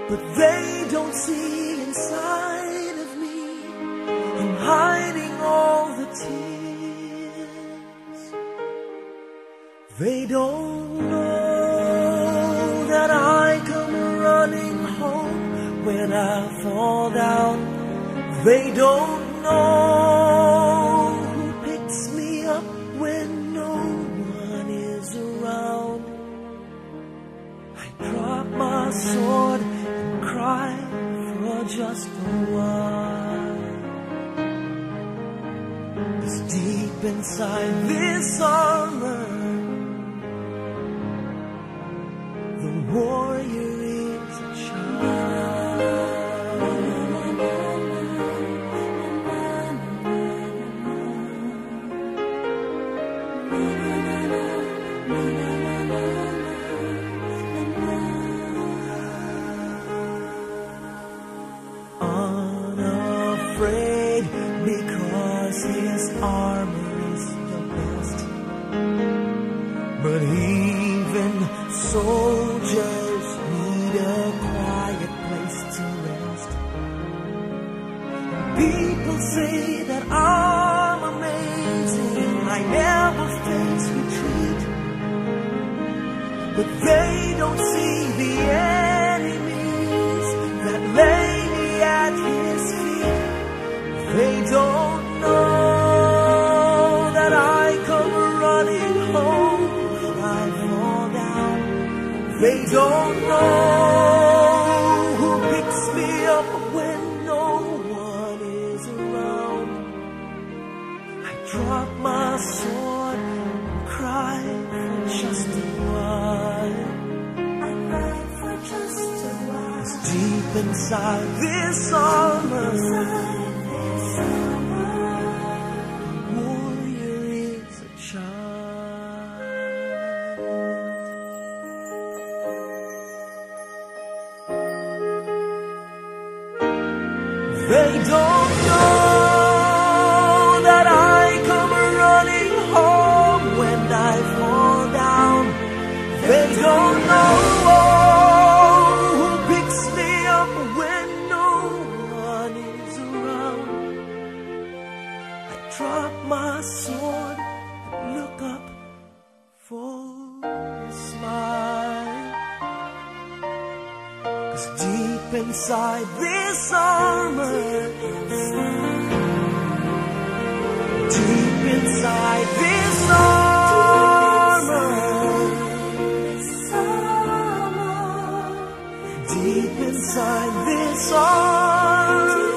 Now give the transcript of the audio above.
but they don't see inside of me. I'm hiding all the tears. They don't know that I come running home when I fall down. They don't know who picks me up when no one is around. I drop my sword and cry for just a while. 'Cause deep inside this armor, the warrior is a child. Unafraid because his armor is the best. But even soldiers need a quiet place to rest. People say that I'm amazing, I never face retreat. But they don't see the enemies that lay me at his feet. They don't know that I come running home when I fall down. They don't know who picks me up when no one is around. I drop my sword and cry for just a while. I cry for just a while. 'Cause deep inside this armor, the warrior is a child. They don't know that I come running home when I fall down. They don't know who picks me up when no one is around. I drop my sword and look up for a smile. 'Cause deep inside this armor, deep inside this armor, deep inside this armor,